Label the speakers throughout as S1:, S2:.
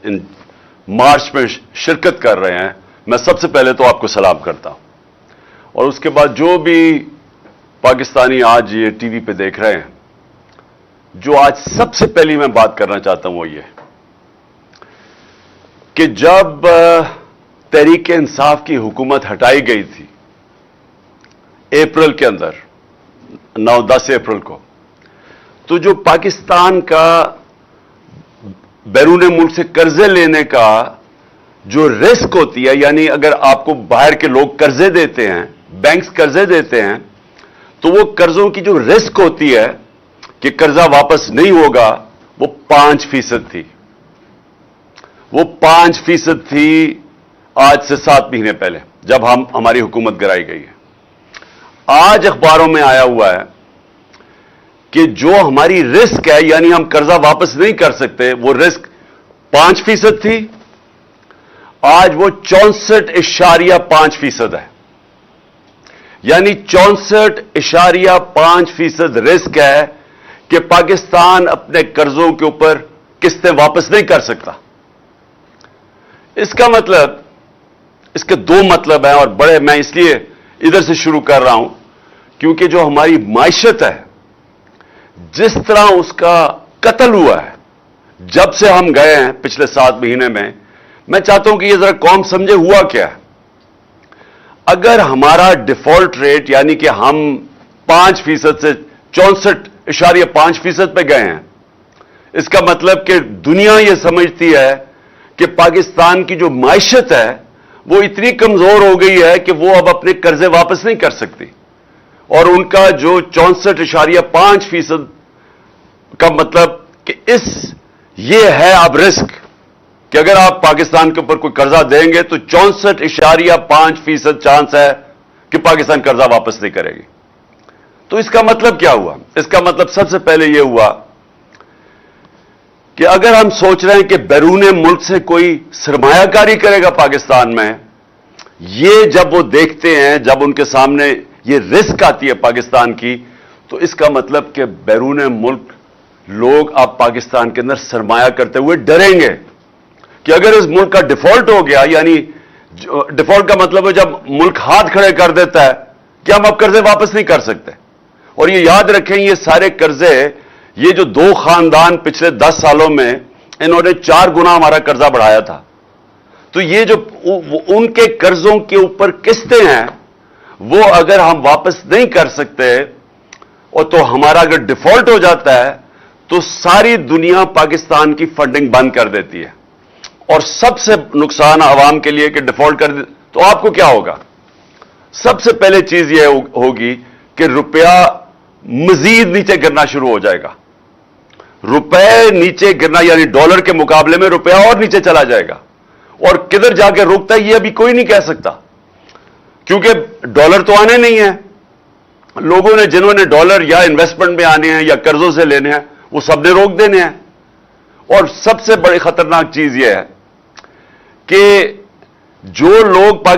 S1: इन मार्च में शिरकत कर रहे हैं, मैं सबसे पहले तो आपको सलाम करता हूं। और उसके बाद जो भी पाकिस्तानी आज ये टीवी पे देख रहे हैं, जो आज सबसे पहली मैं बात करना चाहता हूं वो ये कि जब तहरीक इंसाफ की हुकूमत हटाई गई थी अप्रैल के अंदर, 9-10 अप्रैल को, तो जो पाकिस्तान का बैरून मुल्क से कर्जे लेने का जो रिस्क होती है, यानी अगर आपको बाहर के लोग कर्जे देते हैं, बैंक्स कर्जे देते हैं, तो वो कर्जों की जो रिस्क होती है कि कर्जा वापस नहीं होगा, वो 5% थी। वो 5% थी आज से 7 महीने पहले, जब हमारी हुकूमत गिराई गई है। आज अखबारों में आया हुआ है कि जो हमारी रिस्क है, यानी हम कर्जा वापस नहीं कर सकते, वो रिस्क 5% थी, आज वो 64.5% है। यानी 64.5% रिस्क है कि पाकिस्तान अपने कर्जों के ऊपर किस्तें वापस नहीं कर सकता। इसका मतलब, इसके 2 मतलब हैं, और बड़े, मैं इसलिए इधर से शुरू कर रहा हूं क्योंकि जो हमारी माइशत है, जिस तरह उसका कत्ल हुआ है जब से हम गए हैं पिछले 7 महीने में, मैं चाहता हूं कि ये जरा कौम समझे हुआ क्या है। अगर हमारा डिफॉल्ट रेट, यानी कि हम 5% से 64.5% पे गए हैं, इसका मतलब कि दुनिया ये समझती है कि पाकिस्तान की जो माइशत है वो इतनी कमजोर हो गई है कि वो अब अपने कर्जे वापस नहीं कर सकती, और उनका जो 64.5% का मतलब कि ये है अब रिस्क कि अगर आप पाकिस्तान के ऊपर कोई कर्जा देंगे तो 64.5% चांस है कि पाकिस्तान कर्जा वापस नहीं करेगी। तो इसका मतलब क्या हुआ? इसका मतलब सबसे पहले यह हुआ कि अगर हम सोच रहे हैं कि बैरून मुल्क से कोई सरमायाकारी करेगा पाकिस्तान में, ये जब वो देखते हैं, जब उनके सामने ये रिस्क आती है पाकिस्तान की, तो इसका मतलब कि बैरून मुल्क लोग अब पाकिस्तान के अंदर सरमाया करते हुए डरेंगे कि अगर इस मुल्क का डिफॉल्ट हो गया, यानी डिफॉल्ट का मतलब है जब मुल्क हाथ खड़े कर देता है कि हम अब कर्जे वापस नहीं कर सकते। और ये याद रखें, ये सारे कर्जे, ये जो 2 खानदान पिछले 10 सालों में इन्होंने 4 गुना हमारा कर्जा बढ़ाया था, तो ये जो उनके कर्जों के ऊपर किस्तें हैं, वो अगर हम वापस नहीं कर सकते, और तो हमारा अगर डिफॉल्ट हो जाता है तो सारी दुनिया पाकिस्तान की फंडिंग बंद कर देती है, और सबसे नुकसान आवाम के लिए कि डिफॉल्ट कर दे तो आपको क्या होगा? सबसे पहले चीज यह होगी कि रुपया मजीद नीचे गिरना शुरू हो जाएगा। रुपए नीचे गिरना, यानी डॉलर के मुकाबले में रुपया और नीचे चला जाएगा, और किधर जाके रुकता है ये अभी कोई नहीं कह सकता, क्योंकि डॉलर तो आने नहीं है। लोगों ने, जिन्होंने डॉलर या इन्वेस्टमेंट में आने हैं या कर्जों से लेने हैं, वो सबने रोक देने हैं। और सबसे बड़ी खतरनाक चीज यह है कि जो लोग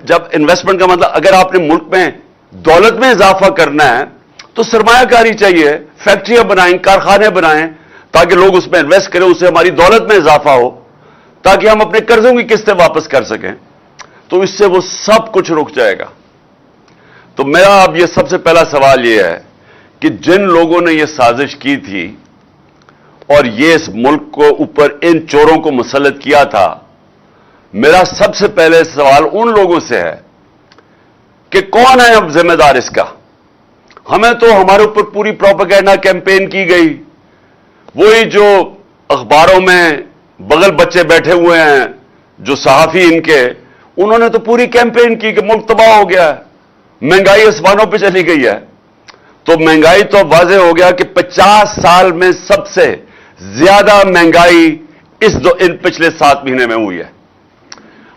S1: जब इन्वेस्टमेंट का मतलब, अगर आपने मुल्क में दौलत में इजाफा करना है तो सरमायाकारी चाहिए, फैक्ट्रियां बनाएं, कारखाने बनाएं, ताकि लोग उसमें इन्वेस्ट करें, उससे हमारी दौलत में इजाफा हो, ताकि हम अपने कर्जों की किस्तें वापस कर सकें। तो इससे वो सब कुछ रुक जाएगा। तो मेरा अब ये सबसे पहला सवाल ये है कि जिन लोगों ने ये साजिश की थी और ये इस मुल्क को ऊपर इन चोरों को मुसल्लत किया था, मेरा सबसे पहले सवाल उन लोगों से है कि कौन है अब जिम्मेदार इसका? हमें तो हमारे ऊपर पूरी प्रोपेगेंडा कैंपेन की गई, वही जो अखबारों में बगल बच्चे बैठे हुए हैं जो सहाफी इनके, उन्होंने तो पूरी कैंपेन की कि मुल्क तबाह हो गया है, महंगाई आसमानों पे चली गई है। तो महंगाई तो वाज़ेह हो गया कि 50 साल में सबसे ज्यादा महंगाई इन पिछले 7 महीने में हुई है।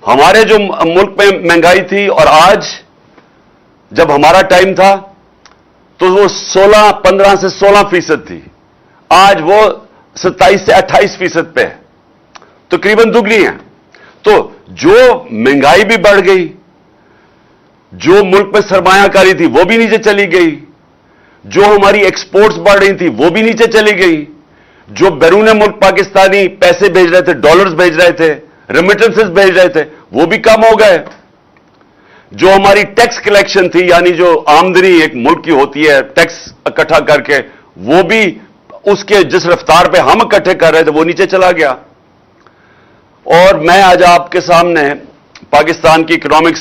S1: हमारे जो मुल्क में महंगाई थी और आज जब हमारा टाइम था तो वो 15 से 16% थी, आज वो 27 से 28% पे है, तकरीबन दुगनी है। तो जो महंगाई भी बढ़ गई, जो मुल्क में सरमायाकारी थी वो भी नीचे चली गई, जो हमारी एक्सपोर्ट्स बढ़ रही थी वो भी नीचे चली गई, جو بیرون ملک پاکستانی پیسے بھیج رہے تھے، ڈالرز بھیج رہے تھے، ریمیٹنسز بھیج رہے تھے، وہ بھی کم ہو گئے. جو ہماری ٹیکس کلیکشن تھی، یعنی جو آمدنی ایک ملک کی ہوتی ہے ٹیکس اکٹھا کر کے، وہ بھی اس کے جس رفتار پہ ہم اکٹھے کر رہے تھے وہ نیچے چلا گیا. اور میں آج آپ کے سامنے پاکستان کی اکنامک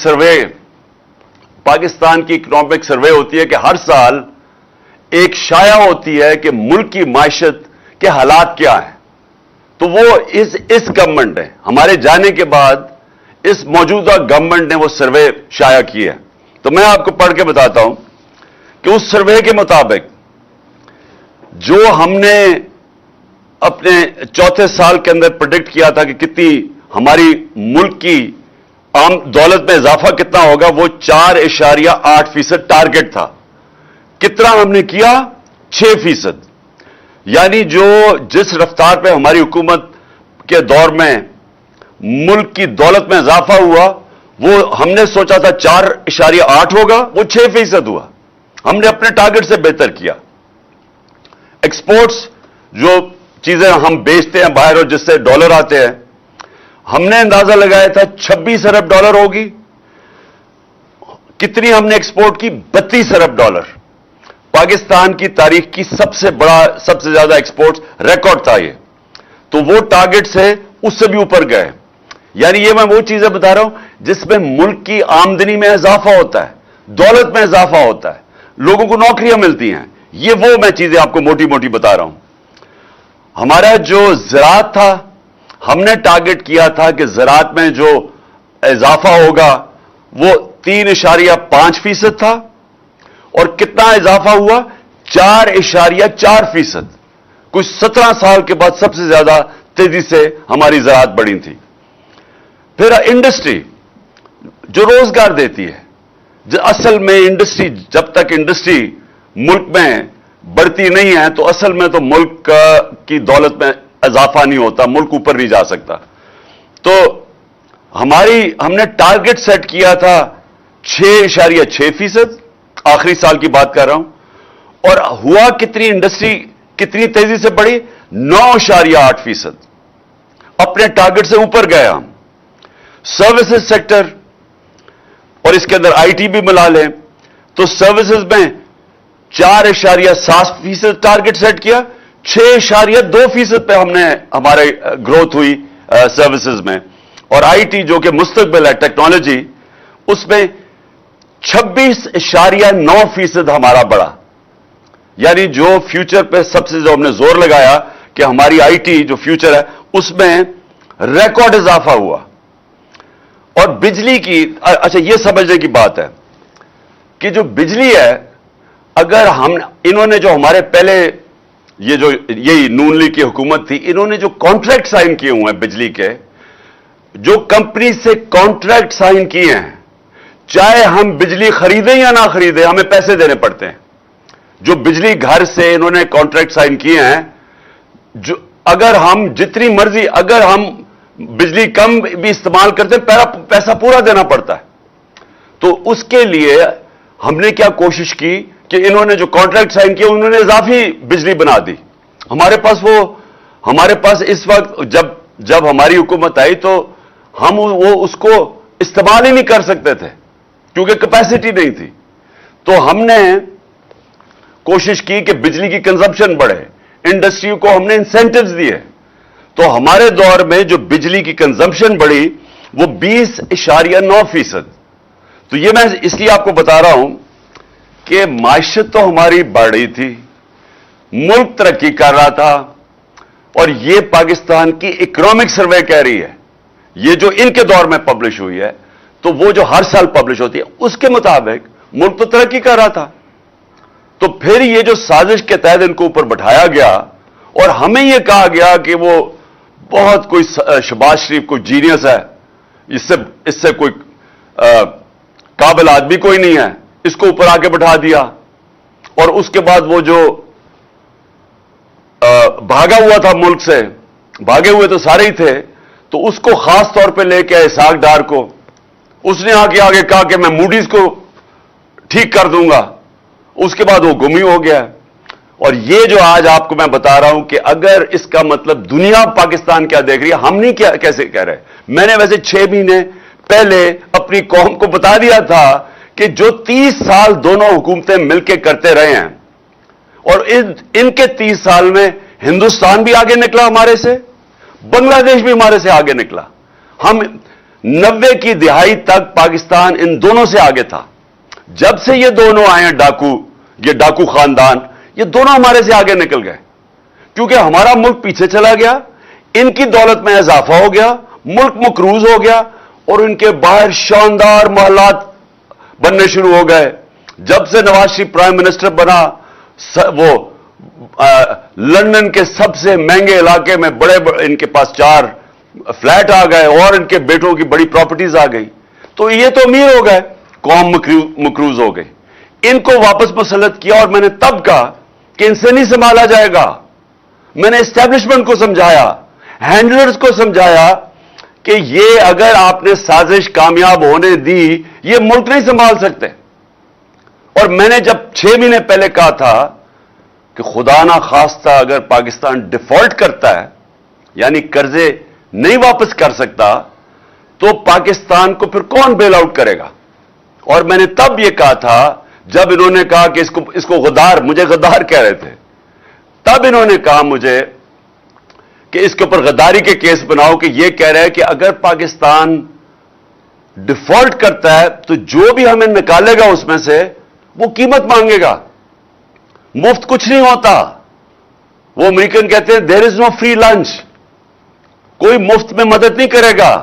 S1: سروے ہوتی ہے کہ ہر سال ایک شائع ہوتی ہے کہ ملک کی معیشت کے حالات کیا ہیں. تو وہ اس گورنمنٹ نے ہمارے جانے کے بعد اس موجودہ گورنمنٹ نے وہ سروے شائع کی ہے. تو میں آپ کو پڑھ کے بتاتا ہوں کہ اس سروے کے مطابق جو ہم نے اپنے چوتھے سال کے اندر پریڈکٹ کیا تھا کہ کتنی ہماری ملک کی عام دولت میں اضافہ کتنا ہوگا، وہ 4.8% ٹارگٹ تھا. کتنا ہم نے کیا؟ 6%. یعنی جو جس رفتار پہ ہماری حکومت کے دور میں ملک کی دولت میں اضافہ ہوا، وہ ہم نے سوچا تھا 4.8 ہوگا، وہ 6% ہوا. ہم نے اپنے ٹارگٹ سے بہتر کیا. ایکسپورٹس، جو چیزیں ہم بیچتے ہیں باہر اور جس سے ڈالر آتے ہیں، ہم نے اندازہ لگایا تھا 26 ارب ڈالر ہوگی. کتنی ہم نے ایکسپورٹ کی؟ 32 ارب ڈالر. پاکستان کی تاریخ کی سب سے زیادہ ایکسپورٹس ریکارڈ تھا یہ. تو وہ ٹارگٹ سے اس سے بھی اوپر گئے. یعنی یہ میں وہ چیزیں بتا رہا ہوں جس میں ملک کی آمدنی میں اضافہ ہوتا ہے، دولت میں اضافہ ہوتا ہے، لوگوں کو نوکریاں ملتی ہیں. یہ وہ میں چیزیں آپ کو موٹی موٹی بتا رہا ہوں. ہمارا جو زراعت تھا، ہم نے ٹارگٹ کیا تھا کہ زراعت میں جو اضافہ ہوگا وہ 3.5% تھا، اور کتنا اضافہ ہوا؟ 4.4%. کچھ 17 سال کے بعد سب سے زیادہ تیزی سے ہماری زراعت بڑھی تھی. پھر انڈسٹری جو روزگار دیتی ہے، اصل میں انڈسٹری، جب تک انڈسٹری ملک میں بڑھتی نہیں ہے تو اصل میں تو ملک کی دولت میں اضافہ نہیں ہوتا، ملک اوپر نہیں جا سکتا. تو ہم نے ٹارگٹ سیٹ کیا تھا 6.6%، آخری سال کی بات کر رہا ہوں. اور ہوا کتنی؟ انڈسٹری کتنی تیزی سے بڑھی؟ 9.8%. اپنے ٹارگٹ سے اوپر گئے ہم. سروسز سیکٹر، اور اس کے اندر آئی ٹی بھی ملا لیں، تو سروسز میں 4.7% ٹارگٹ سیٹ کیا. 6.2% پہ ہمارے گروتھ ہوئی سروسز میں. اور آئی ٹی جو کہ مستقبل ہے، ٹیکنالوجی، اس میں 26.9% ہمارا بڑھا. یعنی جو فیوچر پہ سب سے جو ہم نے زور لگایا کہ ہماری آئی ٹی جو فیوچر ہے اس میں ریکارڈ اضافہ ہوا. اور بجلی کی، اچھا یہ سمجھنے کی بات ہے کہ جو بجلی ہے، اگر انہوں نے جو ہمارے پہلے یہی نون لیگ کی حکومت تھی، انہوں نے جو کانٹریکٹ سائن کیے ہوئے ہیں بجلی کے، جو کمپنی سے کانٹریکٹ سائن کیے ہیں، چاہے ہم بجلی خریدیں یا نہ خریدیں ہمیں پیسے دینے پڑتے ہیں. جو بجلی گھر سے انہوں نے کانٹریکٹ سائن کیے ہیں، اگر ہم جتنی مرضی، اگر ہم بجلی کم بھی استعمال کرتے ہیں پیسہ پورا دینا پڑتا ہے. تو اس کے لیے ہم نے کیا کوشش کی کہ انہوں نے جو کانٹریکٹ سائن کیا انہوں نے اضافی بجلی بنا دی. ہمارے پاس اس وقت جب ہماری حکومت آئی تو ہم اس کو استعمال ہی نہیں کر سکتے تھے کیونکہ کیپیسٹی نہیں تھی. تو ہم نے کوشش کی کہ بجلی کی کنزمپشن بڑھے، انڈسٹری کو ہم نے انسینٹیوز دیے. تو ہمارے دور میں جو بجلی کی کنزمپشن بڑھی وہ 20.9%. تو یہ میں اس لیے آپ کو بتا رہا ہوں کہ معیشت تو ہماری بڑھ رہی تھی، ملک ترقی کر رہا تھا. اور یہ پاکستان کی اکنامک سروے کہہ رہی ہے، یہ جو ان کے دور میں پبلش ہوئی ہے، تو وہ جو ہر سال پبلش ہوتی ہے اس کے مطابق ملک تو ترقی کر رہا تھا. تو پھر یہ جو سازش کے تحت ان کو اوپر بٹھایا گیا اور ہمیں یہ کہا گیا کہ وہ بہت کوئی شہباز شریف کوئی جینیس ہے، اس سے کوئی قابل آدمی کوئی نہیں ہے، اس کو اوپر آگے بٹھا دیا. اور اس کے بعد وہ جو بھاگا ہوا تھا ملک سے، بھاگے ہوئے تو سارے ہی تھے، تو اس کو خاص طور پہ لے کے اسحاق ڈار کو، اس نے آگے کہا کہ میں موڈیز کو ٹھیک کر دوں گا. اس کے بعد وہ گم ہی ہو گیا. اور یہ جو آج آپ کو میں بتا رہا ہوں کہ اگر اس کا مطلب دنیا پاکستان کیا دیکھ رہی ہے، ہم نہیں کیسے کہہ رہے. میں نے ویسے 6 مہینے پہلے اپنی قوم کو بتا دیا تھا کہ جو 30 سال دونوں حکومتیں مل کے کرتے رہے ہیں، اور ان کے 30 سال میں ہندوستان بھی آگے نکلا ہمارے سے، بنگلہ دیش بھی ہمارے سے آگے نکلا. ہم 90 کی دہائی تک پاکستان ان دونوں سے آگے تھا. جب سے یہ دونوں آئے ہیں یہ ڈاکو خاندان، یہ دونوں ہمارے سے آگے نکل گئے، کیونکہ ہمارا ملک پیچھے چلا گیا، ان کی دولت میں اضافہ ہو گیا، ملک مقروض ہو گیا، اور ان کے باہر شاندار محلات بننے شروع ہو گئے. جب سے نواز شریف پرائم منسٹر بنا، وہ لندن کے سب سے مہنگے علاقے میں بڑے ان کے پاس 4 فلیٹ آ گئے، اور ان کے بیٹوں کی بڑی پراپرٹیز آ گئی. تو یہ تو امیر ہو گئے، قوم مقروض ہو گئی. ان کو واپس مسلط کیا، اور میں نے تب کہا کہ ان سے نہیں سنبھالا جائے گا. میں نے اسٹیبلشمنٹ کو سمجھایا، ہینڈلرز کو سمجھایا کہ یہ اگر آپ نے سازش کامیاب ہونے دی، یہ ملک نہیں سنبھال سکتے. اور میں نے جب 6 مہینے پہلے کہا تھا کہ خدا نہ خواستہ اگر پاکستان ڈیفالٹ کرتا ہے، یعنی قرضے نہیں واپس کر سکتا، تو پاکستان کو پھر کون بیل آؤٹ کرے گا. اور میں نے تب یہ کہا تھا، جب انہوں نے کہا کہ اس کو غدار، مجھے غدار کہہ رہے تھے، تب انہوں نے کہا مجھے کہ اس کے اوپر غداری کے کیس بناؤ، کہ یہ کہہ رہے ہیں کہ اگر پاکستان ڈیفالٹ کرتا ہے تو جو بھی ہمیں نکالے گا اس میں سے وہ قیمت مانگے گا. مفت کچھ نہیں ہوتا. وہ امریکن کہتے ہیں دیر از نو فری لنچ، کوئی مفت میں مدد نہیں کرے گا.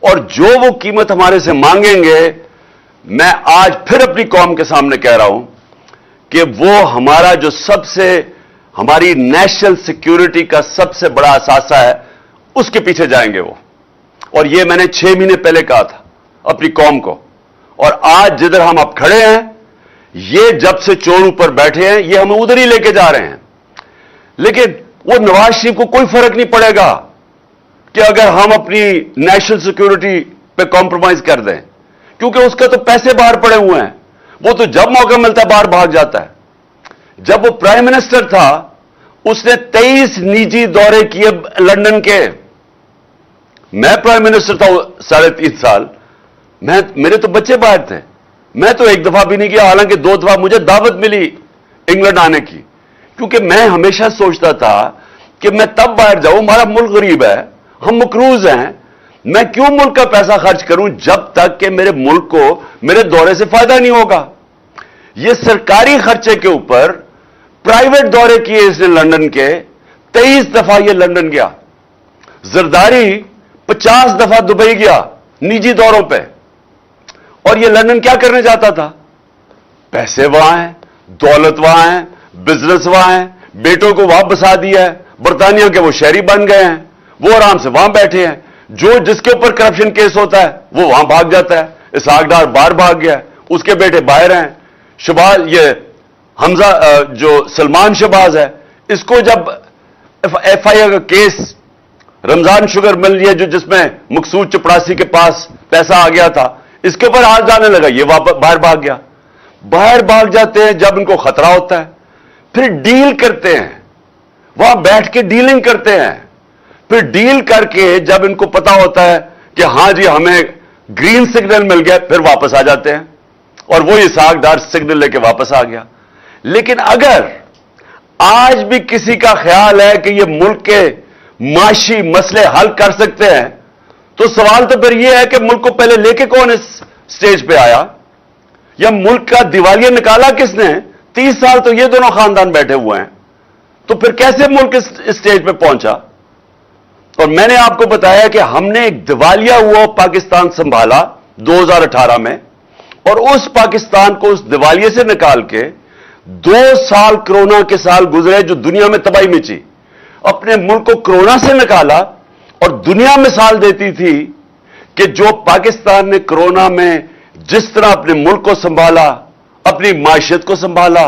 S1: اور جو وہ قیمت ہمارے سے مانگیں گے، میں آج پھر اپنی قوم کے سامنے کہہ رہا ہوں کہ وہ ہمارا جو ہماری نیشنل سیکیورٹی کا سب سے بڑا اثاثہ ہے، اس کے پیچھے جائیں گے وہ. اور یہ میں نے 6 مہینے پہلے کہا تھا اپنی قوم کو. اور آج جدھر ہم اب کھڑے ہیں، یہ جب سے چور اوپر بیٹھے ہیں، یہ ہمیں ادھر ہی لے کے جا رہے ہیں. لیکن وہ نواز شریف کو کوئی فرق نہیں پڑے گا کہ اگر ہم اپنی نیشنل سیکیورٹی پہ کمپرومائز کر دیں، کیونکہ اس کا تو پیسے باہر پڑے ہوئے ہیں. وہ تو جب موقع ملتا ہے باہر بھاگ جاتا ہے. جب وہ پرائم منسٹر تھا، اس نے 23 نجی دورے کیے لندن کے. میں پرائم منسٹر تھا 3.5 سال، میرے تو بچے باہر تھے، میں تو 1 دفعہ بھی نہیں کیا، حالانکہ 2 دفعہ مجھے دعوت ملی انگلینڈ آنے کی. کیونکہ میں ہمیشہ سوچتا تھا کہ میں تب باہر جاؤں، ہمارا ملک غریب ہے، ہم مقروض ہیں، میں کیوں ملک کا پیسہ خرچ کروں جب تک کہ میرے ملک کو میرے دورے سے فائدہ نہیں ہوگا. یہ سرکاری خرچے کے اوپر پرائیویٹ دورے کیے اس نے لندن کے. 23 دفعہ یہ لندن گیا. زرداری 50 دفعہ دبئی گیا نجی دوروں پہ. اور یہ لندن کیا کرنے جاتا تھا؟ پیسے وہاں ہیں، دولت وہاں ہے، بزنس وہاں ہے، بیٹوں کو وہاں بسا دیا ہے، برطانیہ کے وہ شہری بن گئے ہیں، وہ آرام سے وہاں بیٹھے ہیں. جس کے اوپر کرپشن کیس ہوتا ہے وہ وہاں بھاگ جاتا ہے. اسحاق ڈار باہر بھاگ گیا ہے، اس کے بیٹے باہر ہیں. شہباز، یہ حمزہ جو سلمان شہباز ہے، اس کو جب ایف آئی اے کا کیس رمضان شوگر مل لیا، جس میں مقصود چپڑاسی کے پاس پیسہ آ گیا تھا، اس کے اوپر ہاتھ جانے لگا، یہ باہر بھاگ گیا. باہر بھاگ جاتے ہیں جب ان کو خطرہ ہوتا ہے، پھر ڈیل کرتے ہیں، وہاں بیٹھ کے ڈیلنگ کرتے ہیں. پھر ڈیل کر کے جب ان کو پتا ہوتا ہے کہ ہاں جی ہمیں گرین سگنل مل گیا، پھر واپس آ جاتے ہیں. اور وہی اسحاق ڈار سگنل لے کے واپس آ گیا. لیکن اگر آج بھی کسی کا خیال ہے کہ یہ ملک کے معاشی مسئلے حل کر سکتے ہیں، تو سوال تو پھر یہ ہے کہ ملک کو پہلے لے کے کون اس سٹیج پہ آیا، یا ملک کا دیوالیہ نکالا کس نے؟ 30 سال تو یہ دونوں خاندان بیٹھے ہوئے ہیں. تو پھر کیسے ملک اس سٹیج پہ پہنچا؟ اور میں نے آپ کو بتایا کہ ہم نے ایک دیوالیہ ہوا پاکستان سنبھالا 2018 میں، اور اس پاکستان کو اس دیوالیے سے نکال کے 2 سال کرونا کے سال گزرے جو دنیا میں تباہی مچی. اپنے ملک کو کرونا سے نکالا، اور دنیا مثال دیتی تھی کہ جو پاکستان نے کرونا میں جس طرح اپنے ملک کو سنبھالا، اپنی معیشت کو سنبھالا،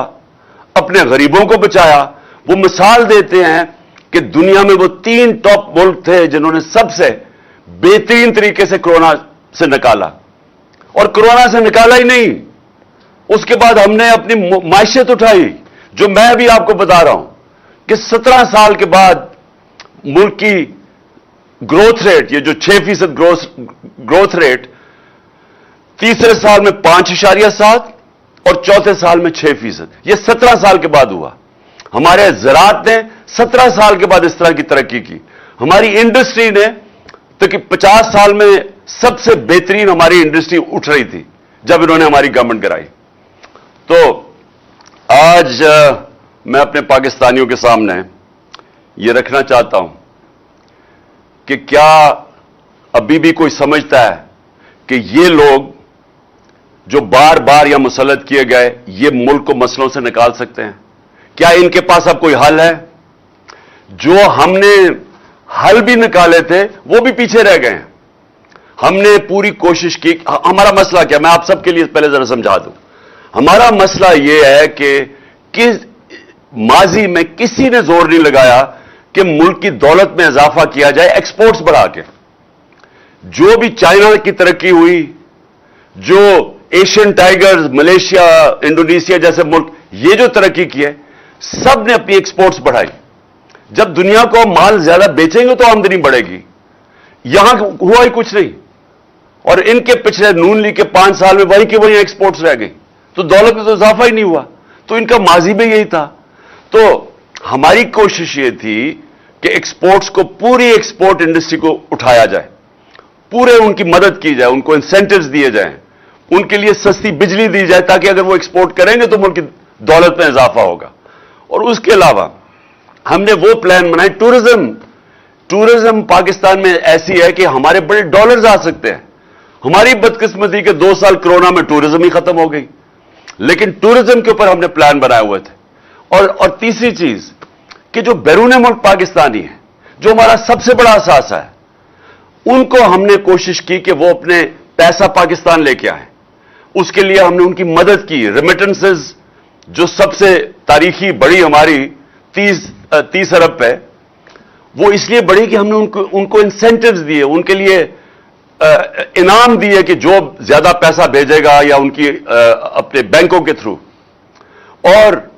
S1: اپنے غریبوں کو بچایا، وہ مثال دیتے ہیں کہ دنیا میں وہ 3 ٹاپ ملک تھے جنہوں نے سب سے بہترین طریقے سے کرونا سے نکالا. اور کرونا سے نکالا ہی نہیں، اس کے بعد ہم نے اپنی معیشت اٹھائی، जो मैं अभी आपको बता रहा हूं कि 17 साल के बाद मुल्क की ग्रोथ रेट, ये जो 6% ग्रोथ रेट, तीसरे साल में 5.7 और चौथे साल में 6%, यह 17 साल के बाद हुआ। हमारे ज़राअत ने 17 साल के बाद इस तरह की तरक्की की। हमारी इंडस्ट्री ने तो कि 50 साल में सबसे बेहतरीन हमारी इंडस्ट्री उठ रही थी जब इन्होंने हमारी गवर्नमेंट गिराई। तो आज मैं अपने पाकिस्तानियों के सामने ये रखना चाहता हूं कि क्या अभी भी कोई समझता है कि ये लोग जो बार बार यहां मुसल्लत किए गए, ये मुल्क को मसलों से निकाल सकते हैं? क्या इनके पास अब कोई हल है? जो हमने हल भी निकाले थे वो भी पीछे रह गए हैं। हमने पूरी कोशिश की। हमारा मसला क्या, मैं आप सबके लिए पहले जरा समझा दूं। हमारा मसला यह है कि माजी में किसी ने जोर नहीं लगाया कि मुल्क की दौलत में इजाफा किया जाए एक्सपोर्ट्स बढ़ा के। जो भी चाइना की तरक्की हुई, जो एशियन टाइगर्स, मलेशिया, इंडोनेशिया जैसे मुल्क, ये जो तरक्की की है, सब ने अपनी एक्सपोर्ट्स बढ़ाई। जब दुनिया को माल ज्यादा बेचेंगे तो आमदनी बढ़ेगी। यहां हुआ ही कुछ नहीं, और इनके पिछले नून लीग के 5 साल में वहीं के वहीं एक्सपोर्ट्स रह गई, तो दौलत में तो इजाफा ही नहीं हुआ। तो इनका माजी में यही था। तो हमारी कोशिश ये थी कि एक्सपोर्ट्स को, पूरी एक्सपोर्ट इंडस्ट्री को उठाया जाए, पूरे उनकी मदद की जाए, उनको इंसेंटिव्स दिए जाएं, उनके लिए सस्ती बिजली दी जाए, ताकि अगर वो एक्सपोर्ट करेंगे तो मुल्क की दौलत में इजाफा होगा। और उसके अलावा हमने वो प्लान बनाए। टूरिज्म पाकिस्तान में ऐसी है कि हमारे बड़े डॉलर्स आ सकते हैं। हमारी बदकिस्मती के 2 साल कोरोना में टूरिज्म ही खत्म हो गई, लेकिन टूरिज्म के ऊपर हमने प्लान बनाए हुए थे। और तीसरी चीज कि जो बैरून मुल्क पाकिस्तानी है, जो हमारा सबसे बड़ा असासा है, उनको हमने कोशिश की कि वो अपने पैसा पाकिस्तान लेके आए। उसके लिए हमने उनकी मदद की। रेमिटेंसेस जो सबसे तारीखी बड़ी हमारी 30 अरब पे, वो इसलिए बढ़ी कि हमने उनको इंसेंटिव्स दिए, उनके लिए इनाम दिए कि जो ज्यादा पैसा भेजेगा या उनकी अपने बैंकों के थ्रू। और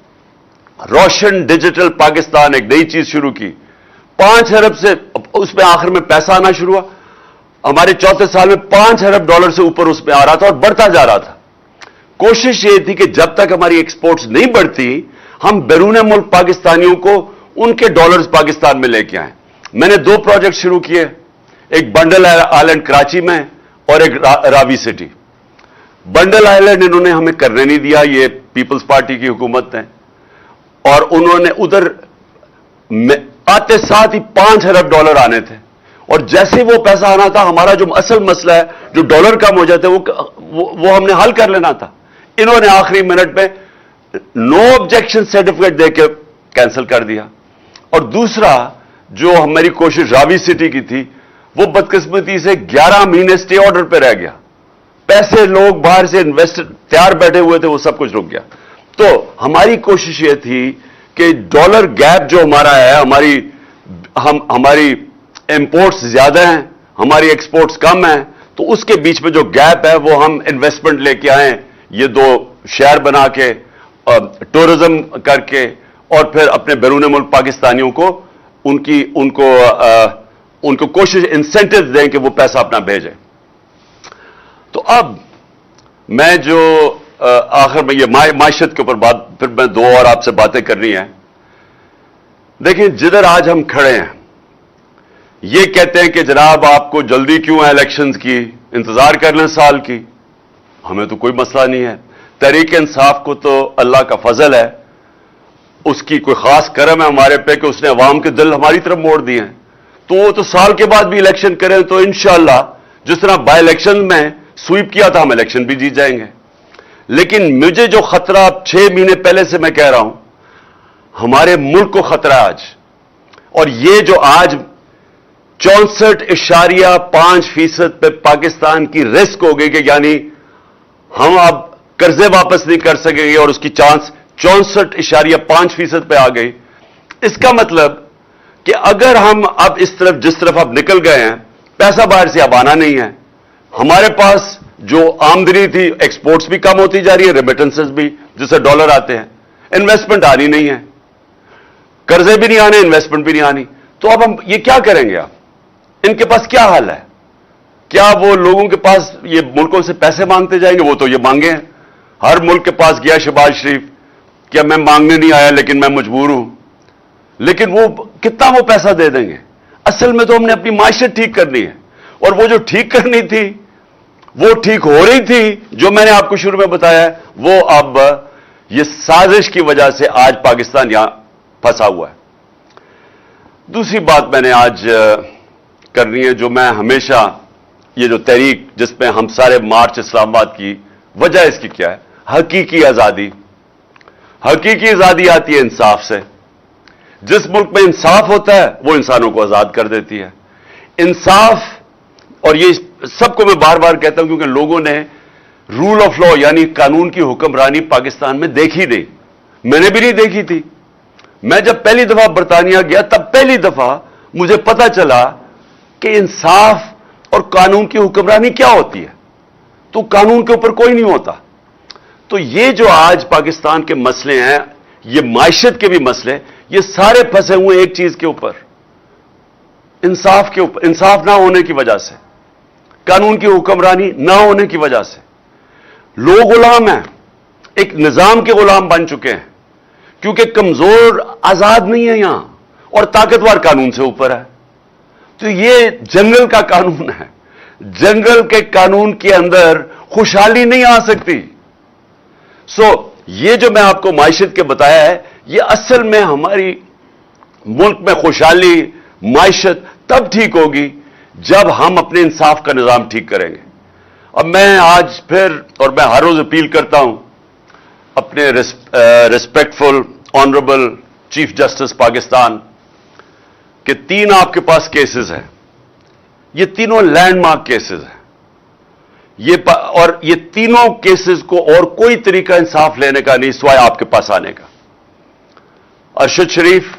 S1: रोशन डिजिटल पाकिस्तान एक नई चीज शुरू की। 5 अरब से उसमें आखिर में पैसा आना शुरू हुआ। हमारे चौथे साल में $5 अरब से ऊपर उसमें आ रहा था और बढ़ता जा रहा था। कोशिश ये थी कि जब तक हमारी एक्सपोर्ट्स नहीं बढ़ती, हम बैरून मुल्क पाकिस्तानियों को उनके डॉलर्स पाकिस्तान में लेके आए। मैंने 2 प्रोजेक्ट शुरू किए, एक बंडल आइलैंड कराची में और एक रावी सिटी। बंडल आइलैंड इन्होंने हमें करने नहीं दिया, ये पीपल्स पार्टी की हुकूमत है, और उन्होंने उधर आते साथ ही $5 अरब आने थे, और जैसे वो पैसा आना था, हमारा जो असल मसला है, जो डॉलर कम हो जाते, वो हमने हल कर लेना था। इन्होंने आखिरी मिनट में नो ऑब्जेक्शन सर्टिफिकेट देकर कैंसिल कर दिया। और दूसरा, जो हमारी कोशिश रावी सिटी की थी, वो बदकिस्मती से 11 महीने स्टे ऑर्डर पे रह गया। पैसे लोग बाहर से इन्वेस्टर तैयार बैठे हुए थे, वो सब कुछ रुक गया। तो हमारी कोशिश ये थी कि डॉलर गैप जो हमारा है, हमारी इंपोर्ट्स ज्यादा हैं, हमारी एक्सपोर्ट्स कम हैं, तो उसके बीच में जो गैप है वो हम इन्वेस्टमेंट लेके आए, ये 2 शहर बना के, टूरिज्म करके, और फिर अपने बैरून मुल्क पाकिस्तानियों को उनको कोशिश इंसेंटिव दें कि वो पैसा अपना भेजें। तो अब मैं जो आखिर में ये मायशत के ऊपर बात, फिर मैं 2 और आपसे बातें करनी है। देखिए, जिधर आज हम खड़े हैं, ये कहते हैं कि जनाब आपको जल्दी क्यों है इलेक्शंस की, इंतजार कर लें साल की। हमें तो कोई मसला नहीं है। तहरीक इंसाफ को तो अल्लाह का फजल है, उसकी कोई खास करम है हमारे पे कि उसने अवाम के दिल हमारी तरफ मोड़ दिए हैं। तो वो तो साल के बाद भी इलेक्शन करें तो इंशाअल्लाह, जिस तरह बाय इलेक्शन में स्वीप किया था, हम इलेक्शन भी जीत जाएंगे। लेकिन मुझे जो खतरा 6 महीने पहले से मैं कह रहा हूं, हमारे मुल्क को खतरा है आज। और ये जो आज 64.5% पे पाकिस्तान की रिस्क हो गई कि यानी हम अब कर्जे वापस नहीं कर सकेंगे, और उसकी चांस 64.5% पे आ गई। इसका मतलब कि अगर हम अब जिस तरफ अब निकल गए हैं, पैसा बाहर से अब आना नहीं है। हमारे पास जो आमदनी थी, एक्सपोर्ट्स भी कम होती जा रही है, रेमिटेंसेस भी, जिससे डॉलर आते हैं, इन्वेस्टमेंट आ रही नहीं है, कर्जे भी नहीं आने, इन्वेस्टमेंट भी नहीं आनी, तो अब हम ये क्या करेंगे? आप इनके पास क्या हाल है? क्या वो लोगों के पास ये मुल्कों से पैसे मांगते जाएंगे? वो तो ये मांगे हैं, हर मुल्क के पास गया शहबाज शरीफ, क्या मैं मांगने नहीं आया लेकिन मैं मजबूर हूं, लेकिन वो कितना वो पैसा दे देंगे? असल में तो हमने अपनी माइशत ठीक करनी है, और वो जो ठीक करनी थी वो ठीक हो रही थी, जो मैंने आपको शुरू में बताया, वो अब ये साजिश की वजह से आज पाकिस्तान यहां फंसा हुआ है। दूसरी बात मैंने आज करनी है, जो मैं हमेशा, ये जो तहरीक जिसमें हम सारे मार्च इस्लामाबाद की, वजह इसकी क्या है? हकीकी आजादी। हकीकी आजादी आती है इंसाफ से। जिस मुल्क में इंसाफ होता है वो इंसानों को आजाद कर देती है। इंसाफ, और ये सबको मैं बार बार कहता हूं क्योंकि लोगों ने रूल ऑफ लॉ यानी कानून की हुक्मरानी पाकिस्तान में देखी नहीं, मैंने भी नहीं देखी थी। मैं जब पहली दफा बरतानिया गया तब पहली दफा मुझे पता चला कि इंसाफ और कानून की हुक्मरानी क्या होती है। तो कानून के ऊपर कोई नहीं होता। तो ये जो आज पाकिस्तान के मसले हैं, ये माइशत के भी मसले, ये सारे फंसे हुए एक चीज के ऊपर, इंसाफ के ऊपर। इंसाफ ना होने की वजह से, कानून की हुक्मरानी ना होने की वजह से लोग गुलाम हैं, एक निजाम के गुलाम बन चुके हैं, क्योंकि कमजोर आजाद नहीं है यहां और ताकतवर कानून से ऊपर है। तो ये जंगल का कानून है, जंगल के कानून के अंदर खुशहाली नहीं आ सकती। ये जो मैं आपको माइशत के बताया है, ये असल में हमारी मुल्क में खुशहाली, माइशत तब ठीक होगी जब हम अपने इंसाफ का निजाम ठीक करेंगे। अब मैं आज फिर, और मैं हर रोज अपील करता हूं अपने respectful honourable chief justice Pakistan के, 3 आपके पास केसेस हैं, ये तीनों लैंडमार्क केसेस हैं, और ये तीनों केसेस को और कोई तरीका इंसाफ लेने का नहीं सिवाय आपके पास आने का। अरशद शरीफ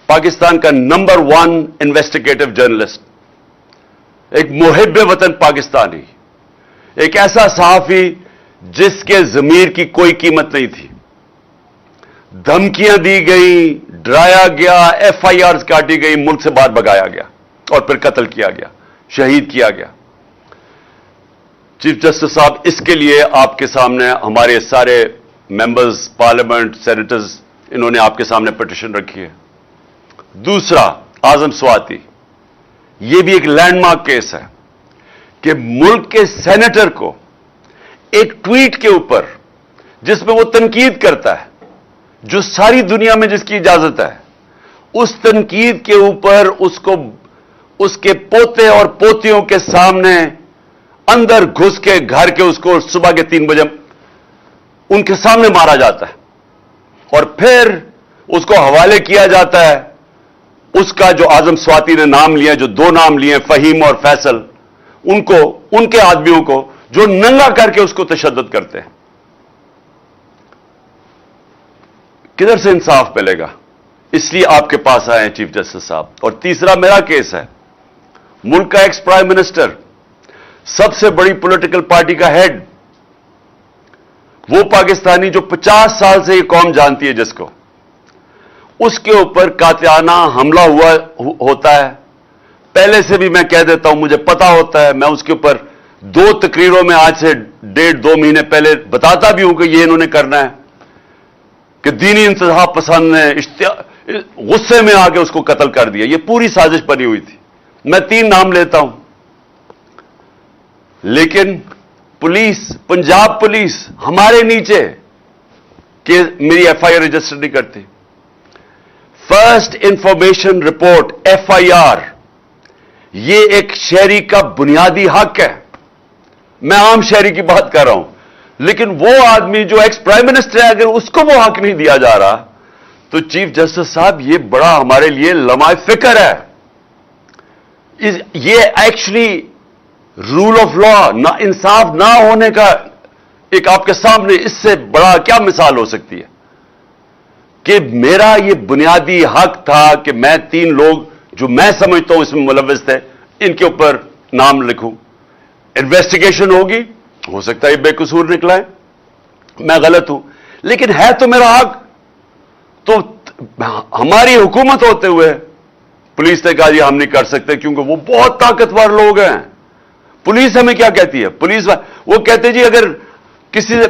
S1: पाकिस्तान का नंबर 1 इन्वेस्टिगेटिव जर्नलिस्ट, एक मुहिब वतन पाकिस्तानी, एक ऐसा सहाफी जिसके जमीर की कोई कीमत नहीं थी। धमकियां दी गई, डराया गया, FIRs काटी गई, मुल्क से बाहर भगाया गया और फिर कत्ल किया गया, शहीद किया गया। चीफ जस्टिस साहब, इसके लिए आपके सामने हमारे सारे मेंबर्स पार्लियामेंट, सेनेटर्स, इन्होंने आपके सामने पिटीशन रखी है। दूसरा, आजम स्वाति, यह भी एक लैंडमार्क केस है कि मुल्क के सेनेटर को एक ट्वीट के ऊपर, जिसमें वो तनकीद करता है, जो सारी दुनिया में जिसकी इजाजत है, उस तनकीद के ऊपर उसको उसके पोते और पोतियों के सामने अंदर घुस के घर के उसको सुबह के 3 बजे उनके सामने मारा जाता है और फिर उसको हवाले किया जाता है उसका जो आजम स्वाति ने नाम लिया, जो 2 नाम लिए फहीम और फैसल, उनको, उनके आदमियों को, जो नंगा करके उसको तशद्दुद करते हैं। किधर से इंसाफ मिलेगा? इसलिए आपके पास आए हैं चीफ जस्टिस साहब। और तीसरा मेरा केस है, मुल्क का एक्स प्राइम मिनिस्टर, सबसे बड़ी पॉलिटिकल पार्टी का हेड, वो पाकिस्तानी जो 50 साल से ये कौम जानती है जिसको, उसके ऊपर कातिलाना हमला होता है। पहले से भी मैं कह देता हूं, मुझे पता होता है, मैं उसके ऊपर 2 तकरीरों में आज से 1.5-2 महीने पहले बताता भी हूं कि ये इन्होंने करना है, कि दीनी इंतजाम पसंद ने गुस्से में आके उसको कत्ल कर दिया। ये पूरी साजिश बनी हुई थी। मैं 3 नाम लेता हूं, लेकिन पुलिस, पंजाब पुलिस हमारे नीचे कि मेरी FIR रजिस्टर नहीं करती। फर्स्ट इंफॉर्मेशन रिपोर्ट FIR, ये एक शहरी का बुनियादी हक है। मैं आम शहरी की बात कर रहा हूं, लेकिन वो आदमी जो एक्स प्राइम मिनिस्टर है, अगर उसको वो हक नहीं दिया जा रहा, तो चीफ जस्टिस साहब ये बड़ा हमारे लिए लम्हा फिक्र है। ये एक्चुअली रूल ऑफ लॉ, ना इंसाफ ना होने का एक आपके सामने इससे बड़ा क्या मिसाल हो सकती है कि मेरा ये बुनियादी हक था कि मैं 3 लोग जो मैं समझता हूं इसमें मुलव्विस थे, इनके ऊपर नाम लिखूं। इन्वेस्टिगेशन होगी, हो सकता है ये बेकसूर निकला है, मैं गलत हूं, لیکن ہے تو میرا حق. تو ہماری حکومت ہوتے ہوئے پولیس نے کہا جی ہم نہیں کر سکتے کیونکہ وہ بہت طاقتور لوگ ہیں. پولیس ہمیں کیا کہتی ہے؟ پولیس وہ کہتے جی اگر کسی سے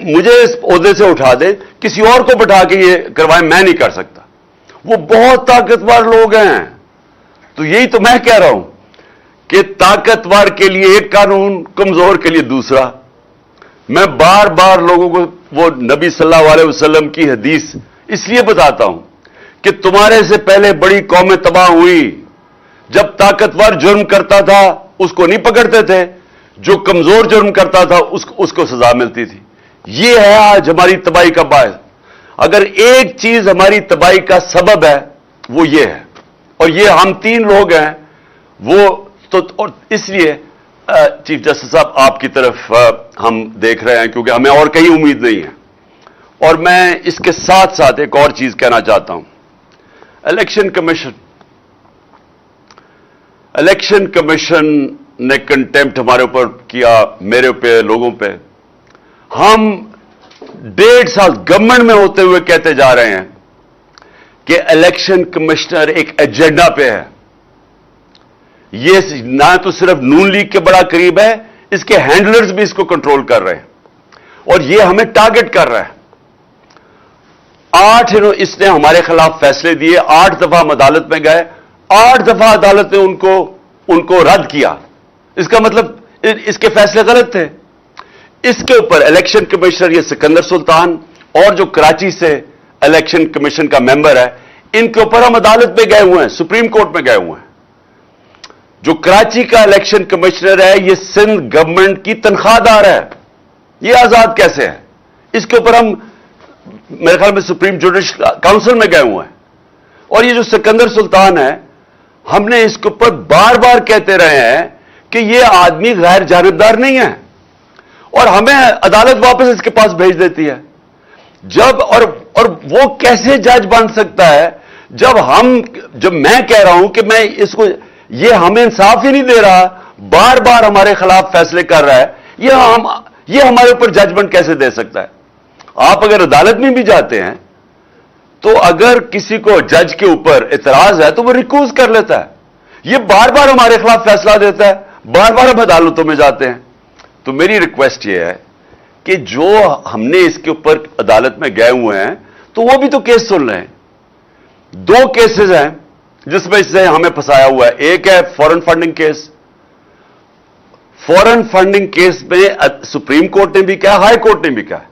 S1: مجھے اس عہدے سے اٹھا دے, کسی اور کو بٹھا کے یہ کروائیں, میں نہیں کر سکتا. وہ بہت طاقتور لوگ ہیں. تو یہی تو میں کہہ رہا ہوں کہ طاقتور کے لیے ایک قانون, کمزور کے لیے دوسرا. میں بار بار لوگوں کو وہ نبی صلی اللہ علیہ وسلم کی حدیث اس لیے بتاتا ہوں کہ تمہارے سے پہلے بڑی قومیں تباہ ہوئی. جب طاقتور جرم کرتا تھا اس کو نہیں پکڑتے تھے, جو کمزور جرم کرتا تھا اس کو سزا ملتی تھی. یہ ہے آج ہماری تباہی کا باعث. اگر ایک چیز ہماری تباہی کا سبب ہے وہ یہ ہے, اور یہ ہم تین لوگ ہیں. وہ تو اور اس لیے چیف جسٹس صاحب آپ کی طرف ہم دیکھ رہے ہیں کیونکہ ہمیں اور کہیں امید نہیں ہے. اور میں اس کے ساتھ ساتھ ایک اور چیز کہنا چاہتا ہوں. الیکشن کمیشن نے کنٹمپٹ ہمارے اوپر کیا, میرے پہ, لوگوں پہ. ہم 1.5 سال گورنمنٹ میں ہوتے ہوئے کہتے جا رہے ہیں کہ الیکشن کمشنر ایک ایجنڈا پہ ہے. یہ نہ تو صرف نون لیگ کے بڑا قریب ہے, اس کے ہینڈلرز بھی اس کو کنٹرول کر رہے ہیں اور یہ ہمیں ٹارگٹ کر رہا ہے. 8 اس نے ہمارے خلاف فیصلے دیے, 8 دفعہ ہم عدالت میں گئے, 8 دفعہ عدالت نے ان کو رد کیا. اس کا مطلب اس کے فیصلے غلط تھے. اس کے اوپر الیکشن کمشنر یہ سکندر سلطان اور جو کراچی سے الیکشن کمیشن کا ممبر ہے, ان کے اوپر ہم عدالت میں گئے ہوئے ہیں, سپریم کورٹ میں گئے ہوئے ہیں. جو کراچی کا الیکشن کمشنر ہے یہ سندھ گورنمنٹ کی تنخواہ دار ہے, یہ آزاد کیسے ہے؟ اس کے اوپر ہم میرے خیال میں سپریم جوڈیشل کاؤنسل میں گئے ہوئے ہیں. اور یہ جو سکندر سلطان ہے, ہم نے اس کے اوپر بار بار کہتے رہے ہیں کہ یہ آدمی غیر جانبدار نہیں ہے, اور ہمیں عدالت واپس اس کے پاس بھیج دیتی ہے. اور وہ کیسے جج بن سکتا ہے جب میں کہہ رہا ہوں کہ میں اس کو, یہ ہمیں انصاف ہی نہیں دے رہا, بار بار ہمارے خلاف فیصلے کر رہا ہے, یہ ہمارے اوپر ججمنٹ کیسے دے سکتا ہے؟ آپ اگر عدالت میں بھی جاتے ہیں تو اگر کسی کو جج کے اوپر اعتراض ہے تو وہ ریکوز کر لیتا ہے. یہ بار بار ہمارے خلاف فیصلہ دیتا ہے, بار بار ہم عدالتوں میں جاتے ہیں. تو میری ریکویسٹ یہ ہے کہ جو ہم نے اس کے اوپر عدالت میں گئے ہوئے ہیں تو وہ بھی تو کیس سن رہے ہیں. 2 کیسز ہیں جس میں اس سے ہمیں پھنسایا ہوا ہے. ایک ہے فورن فنڈنگ کیس. فورن فنڈنگ کیس میں سپریم کورٹ نے بھی کہا, ہائی کورٹ نے بھی کہا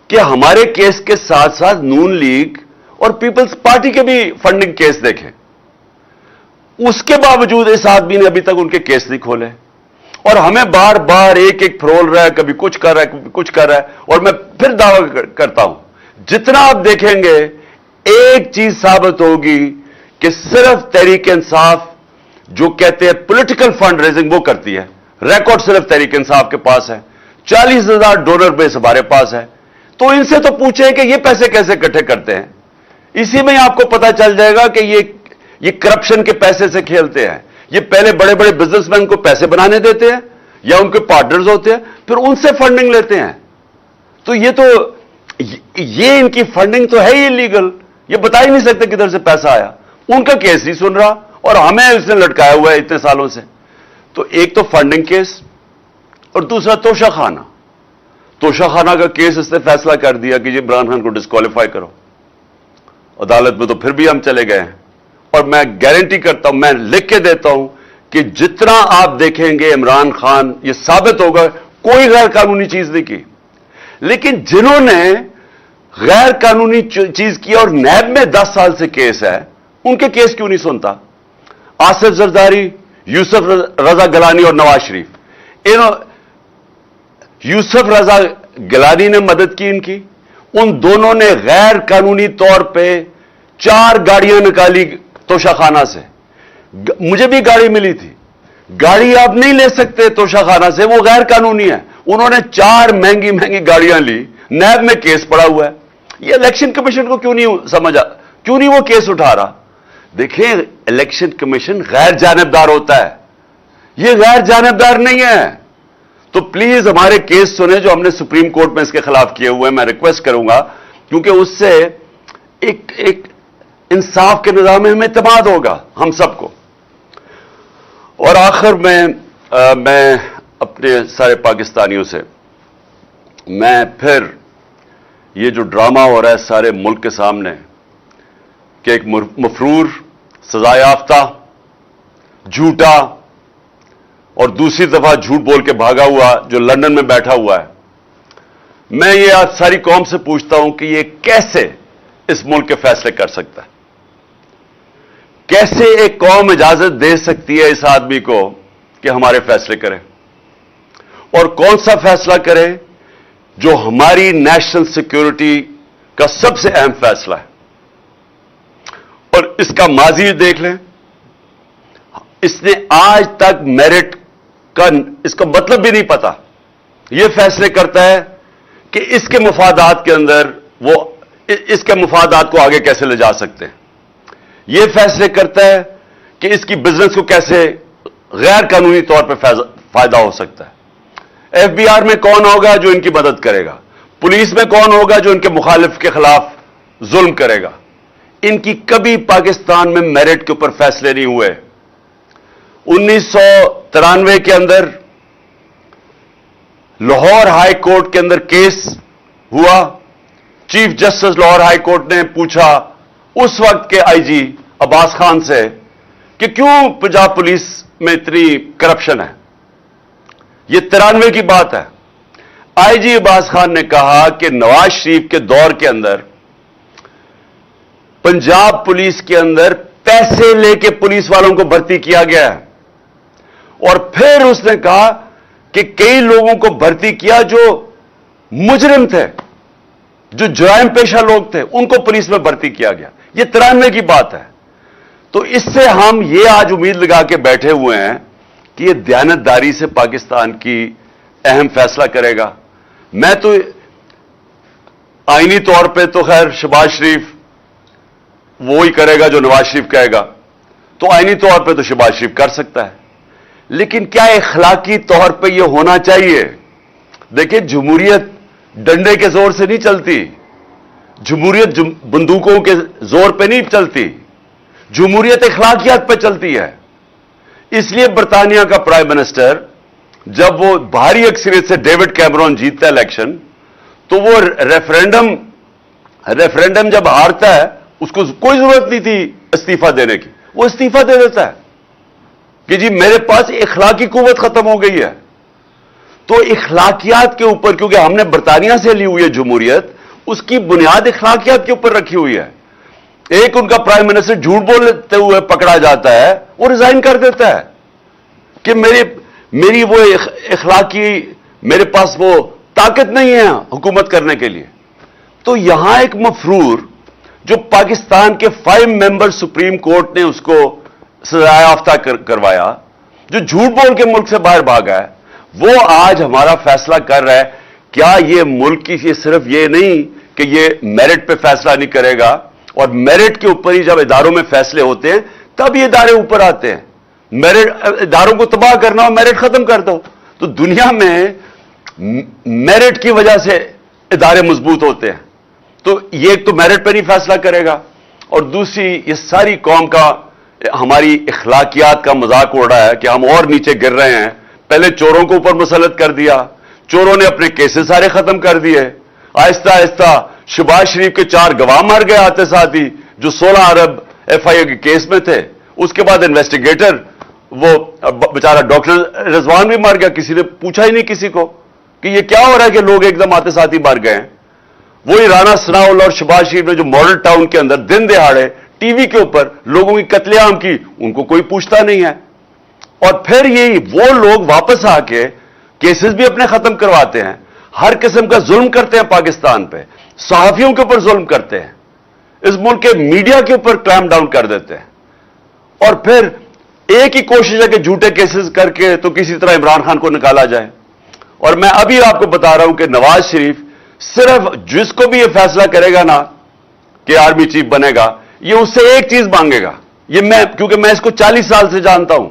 S1: کہ ہمارے کیس کے ساتھ ساتھ نون لیگ اور پیپلز پارٹی کے بھی فنڈنگ کیس دیکھیں. اس کے باوجود اس آدمی نے ابھی تک ان کے کیس نہیں کھولے, اور ہمیں بار بار ایک پھرول رہا ہے, کبھی کچھ کر رہا ہے, کبھی کچھ کر رہا ہے. اور میں پھر دعویٰ کرتا ہوں, جتنا آپ دیکھیں گے ایک چیز ثابت ہوگی کہ صرف تحریک انصاف جو کہتے ہیں پولیٹیکل فنڈ ریزنگ وہ کرتی ہے. ریکارڈ صرف تحریک انصاف کے پاس ہے, 40,000 ڈونر بیس ہمارے پاس ہے. تو ان سے تو پوچھیں کہ یہ پیسے کیسے اکٹھے کرتے ہیں. اسی میں آپ کو پتا چل جائے گا کہ یہ کرپشن کے پیسے سے کھیلتے ہیں. یہ پہلے بڑے بڑے بزنس مین کو پیسے بنانے دیتے ہیں یا ان کے پارٹنرز ہوتے ہیں, پھر ان سے فنڈنگ لیتے ہیں. تو یہ ان کی فنڈنگ تو ہے ہی لیگل, یہ بتا ہی نہیں سکتے کدھر سے پیسہ آیا. ان کا کیس نہیں سن رہا اور ہمیں اس نے لٹکایا ہوا ہے اتنے سالوں سے. تو ایک تو فنڈنگ کیس اور دوسرا توشہ خانہ. توشہ خانہ کا کیس اس نے فیصلہ کر دیا کہ جی عمران خان کو ڈسکوالیفائی کرو. عدالت میں تو پھر بھی ہم چلے گئے ہیں, اور میں گارنٹی کرتا ہوں, میں لکھ کے دیتا ہوں کہ جتنا آپ دیکھیں گے عمران خان, یہ ثابت ہوگا کوئی غیر قانونی چیز نہیں کی. لیکن جنہوں نے غیر قانونی چیز کی اور نیب میں 10 سال سے کیس ہے, ان کے کیس کیوں نہیں سنتا؟ آصف زرداری, یوسف رضا گیلانی اور نواز شریف. یوسف رضا گیلانی نے مدد کی ان کی. ان دونوں نے غیر قانونی طور پہ 4 گاڑیاں نکالی توشہ خانہ سے. مجھے بھی گاڑی ملی تھی. گاڑی آپ نہیں لے سکتے توشہ خانہ سے, وہ غیر قانونی ہے. انہوں نے 4 مہنگی گاڑیاں لی, نیب میں کیس پڑا ہوا ہے. یہ الیکشن کمیشن کو کیوں نہیں سمجھا, کیوں نہیں وہ کیس اٹھا رہا؟ دیکھیں, الیکشن کمیشن غیر جانبدار ہوتا ہے, یہ غیر جانبدار نہیں ہے. तो प्लीज हमारे केस सुने जो हमने सुप्रीम कोर्ट में इसके खिलाफ किए हुए हैं। मैं रिक्वेस्ट करूंगा, क्योंकि उससे एक इंसाफ के निजाम में हमें इत्मीनान होगा हम सबको। और आखिर में मैं अपने सारे पाकिस्तानियों से, मैं फिर ये जो ड्रामा हो रहा है सारे मुल्क के सामने कि एक मफरूर, सजा याफ्ता, झूठा और दूसरी दफा झूठ बोल के भागा हुआ जो लंदन में बैठा हुआ है, मैं ये आज सारी कौम से पूछता हूं कि ये कैसे इस मुल्क के फैसले कर सकता है? कैसे एक कौम इजाजत दे सकती है इस आदमी को कि हमारे फैसले करे? और कौन सा फैसला करे जो हमारी नेशनल सिक्योरिटी का सबसे अहम फैसला है? और इसका माजी देख लें, इसने आज तक मेरिट का इसका मतलब भी नहीं पता। यह फैसले करता है कि इसके मुफादात के अंदर वो इसके मुफादात को आगे कैसे ले जा सकते हैं। यह फैसले करता है कि इसकी बिजनेस को कैसे गैर कानूनी तौर पर फायदा हो सकता है। एफबीआर में कौन होगा जो इनकी मदद करेगा? पुलिस में कौन होगा जो इनके मुखालिफ के खिलाफ जुल्म करेगा? इनकी कभी पाकिस्तान में मेरिट के ऊपर फैसले नहीं हुए। 1993 के अंदर लाहौर हाई कोर्ट के अंदर केस हुआ। Chief justice Lahore high court ने पूछा उस वक्त के आईजी अब्बास खान से कि क्यों पंजाब पुलिस में इतनी करप्शन है। यह 93 की बात है। आईजी अब्बास खान ने कहा कि नवाज शरीफ के दौर के अंदर पंजाब पुलिस के अंदर पैसे लेके पुलिस वालों को भर्ती किया गया है। और फिर उसने कहा कि कई लोगों को भर्ती किया जो मुजरिम थे, जो जुराइम पेशा लोग थे, उनको पुलिस में भर्ती किया गया। यह 93 की बात है। तो इससे हम ये आज उम्मीद लगा के बैठे हुए हैं कि यह दयानतदारी से पाकिस्तान की अहम फैसला करेगा। मैं तो आईनी तौर पे तो खैर शहबाज शरीफ वो ही करेगा जो नवाज शरीफ कहेगा, तो आईनी तौर पे तो शहबाज शरीफ कर सकता है, लेकिन क्या इखलाकी तौर पे ये होना चाहिए? देखिए, जमहूरियत डंडे के जोर से नहीं चलती, जमहूरियत बंदूकों के जोर पे नहीं चलती, जमहूरियत इखलाकियात पे चलती है। इसलिए बरतानिया का प्राइम मिनिस्टर जब वो भारी अक्सरियत से डेविड कैमरॉन जीतता है इलेक्शन, तो वो रेफरेंडम जब हारता है उसको कोई जरूरत नहीं थी इस्तीफा देने की, वो इस्तीफा दे देता है कि जी मेरे पास इखलाकी कुव्वत खत्म हो गई है। तो इखलाकियात के ऊपर, क्योंकि हमने बरतानिया से ली हुई है जमहूरियत, उसकी बुनियाद इखलाकियात के ऊपर रखी हुई है। एक उनका प्राइम मिनिस्टर झूठ बोलते हुए पकड़ा जाता है, वो रिजाइन कर देता है कि मेरी वो इखलाकी, मेरे पास वो ताकत नहीं है हुकूमत करने के लिए। तो यहां एक मफरूर जो पाकिस्तान के 5 मेंबर सुप्रीम कोर्ट ने उसको सजा याफ्ता करवाया, जो झूठ बोल के मुल्क से बाहर भागा है, वो आज हमारा फैसला कर रहा है। क्या ये मुल्क की सिर्फ ये नहीं कि ये मेरिट पे फैसला नहीं करेगा, और मेरिट के ऊपर ही जब इदारों में फैसले होते हैं तब ये इदारे ऊपर आते हैं। मेरिट, इदारों को तबाह करना हो, मेरिट खत्म कर दो। तो दुनिया में मेरिट की वजह से इदारे मजबूत होते हैं। तो ये एक तो मेरिट पे नहीं फैसला करेगा, और दूसरी ये सारी कौम का हमारी इखलाकियात का मजाक उड़ रहा है कि हम और नीचे गिर रहे हैं। पहले चोरों को ऊपर मुसल्लत कर दिया, चोरों ने अपने केसेस सारे खत्म कर दिए। आहिस्ता आहिस्ता शहबाज शरीफ के 4 गवाह मर गए आते साथ ही, जो 16 अरब एफआईए के केस में थे। उसके बाद इन्वेस्टिगेटर वो बेचारा डॉक्टर रिजवान भी मर गया, किसी ने पूछा ही नहीं किसी को कि ये क्या हो रहा है कि लोग एकदम आते साथ ही मर गए हैं। वही राना सनाउल्लाह और शहबाज शरीफ ने जो मॉडल टाउन के अंदर दिन दिहाड़े टीवी के ऊपर लोगों की कत्लेआम की, उनको कोई पूछता नहीं है। और फिर यही वो लोग वापस आके केसेस भी अपने खत्म करवाते हैं, हर किस्म का जुल्म करते हैं पाकिस्तान पे, सहाफियों के ऊपर जुल्म करते हैं, इस मुल्क के मीडिया के ऊपर क्लैम डाउन कर देते हैं। और फिर एक ही कोशिश है कि झूठे केसेस करके तो किसी तरह इमरान खान को निकाला जाए। और मैं अभी आपको बता रहा हूं कि नवाज शरीफ सिर्फ जिसको भी यह फैसला करेगा ना कि आर्मी चीफ बनेगा, ये उससे एक चीज मांगेगा। ये मैं, क्योंकि मैं इसको 40 साल से जानता हूं,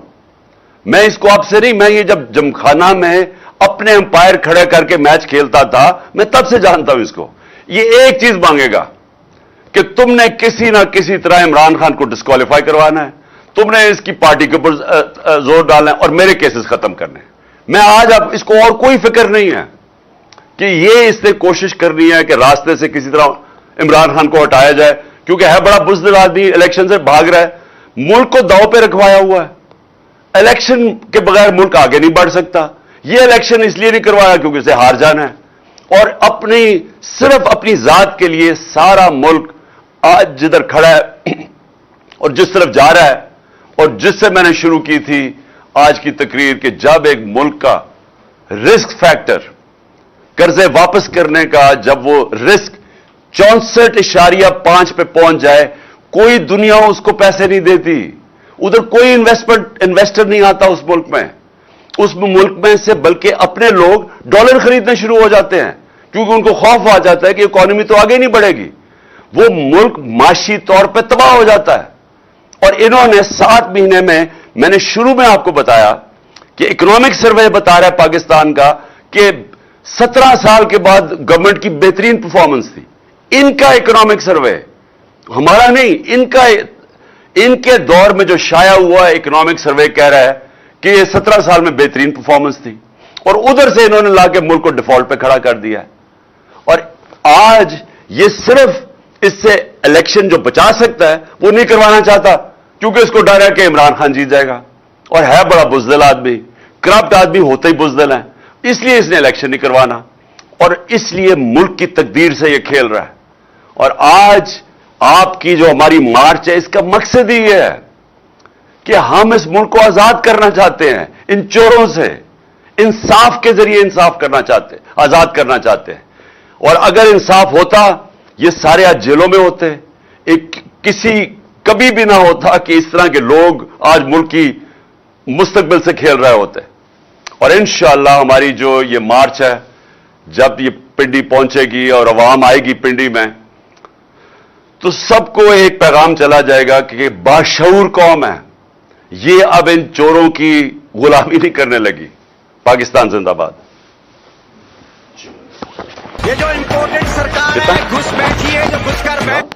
S1: मैं इसको आपसे नहीं, मैं ये जब जमखाना में اپنے امپائر کھڑے کر کے میچ کھیلتا تھا. میں تب سے جانتا ہوں اس کو. یہ ایک چیز مانگے گا کہ تم نے کسی نہ کسی طرح عمران خان کو ڈسکوالیفائی کروانا ہے, تم نے اس کی پارٹی کے اوپر زور ڈالنا ہے اور میرے کیسز ختم کرنے ہیں. میں آج اب اس کو اور کوئی فکر نہیں ہے کہ یہ اس نے کوشش کرنی ہے کہ راستے سے کسی طرح عمران خان کو ہٹایا جائے, کیونکہ ہے بڑا بزدل آدمی, الیکشن سے بھاگ رہا ہے, ملک کو داؤ پہ رکھوایا ہوا ہے. الیکشن کے بغیر ملک آگے نہیں بڑھ سکتا. یہ الیکشن اس لیے نہیں کروایا کیونکہ اسے ہار جانا ہے, اور صرف اپنی ذات کے لیے سارا ملک آج جدھر کھڑا ہے اور جس طرف جا رہا ہے, اور جس سے میں نے شروع کی تھی آج کی تقریر کہ جب ایک ملک کا رسک فیکٹر قرضے واپس کرنے کا جب وہ رسک 64.5 پہ پہنچ جائے, کوئی دنیا اس کو پیسے نہیں دیتی. ادھر کوئی انویسٹر نہیں آتا اس ملک میں. اس ملک میں سے بلکہ اپنے لوگ ڈالر خریدنے شروع ہو جاتے ہیں کیونکہ ان کو خوف آ جاتا ہے کہ اکانومی تو آگے نہیں بڑھے گی. وہ ملک معاشی طور پہ تباہ ہو جاتا ہے. اور انہوں نے 7 مہینے میں نے شروع میں آپ کو بتایا کہ اکنامک سروے بتا رہا ہے پاکستان کا کہ 17 سال کے بعد گورنمنٹ کی بہترین پرفارمنس تھی. ان کا اکنامک سروے, ہمارا نہیں, ان کے دور میں جو شائع ہوا اکنامک سروے کہہ رہا ہے کہ یہ 17 سال میں بہترین پرفارمنس تھی, اور ادھر سے انہوں نے لا کے ملک کو ڈیفالٹ پہ کھڑا کر دیا ہے. اور آج یہ صرف اس سے الیکشن جو بچا سکتا ہے وہ نہیں کروانا چاہتا کیونکہ اس کو ڈر ہے کہ عمران خان جیت جائے گا, اور ہے بڑا بزدل آدمی, کرپٹ آدمی ہوتے ہی بزدل ہے, اس لیے اس نے الیکشن نہیں کروانا, اور اس لیے ملک کی تقدیر سے یہ کھیل رہا ہے. اور آج آپ کی جو ہماری مارچ ہے اس کا مقصد ہی یہ ہے کہ ہم اس ملک کو آزاد کرنا چاہتے ہیں ان چوروں سے, انصاف کے ذریعے انصاف کرنا چاہتے ہیں, آزاد کرنا چاہتے ہیں. اور اگر انصاف ہوتا یہ سارے آج جیلوں میں ہوتے, کبھی بھی نہ ہوتا کہ اس طرح کے لوگ آج ملک کی مستقبل سے کھیل رہے ہوتے. اور انشاءاللہ ہماری جو یہ مارچ ہے جب یہ پنڈی پہنچے گی اور عوام آئے گی پنڈی میں, تو سب کو ایک پیغام چلا جائے گا کہ باشعور قوم ہے, یہ اب ان چوروں کی غلامی نہیں کرنے لگی. پاکستان زندہ باد.
S2: یہ جو امپورٹنٹ سرکار ہے گھس بیٹھی ہے جو گھس کر بیٹھ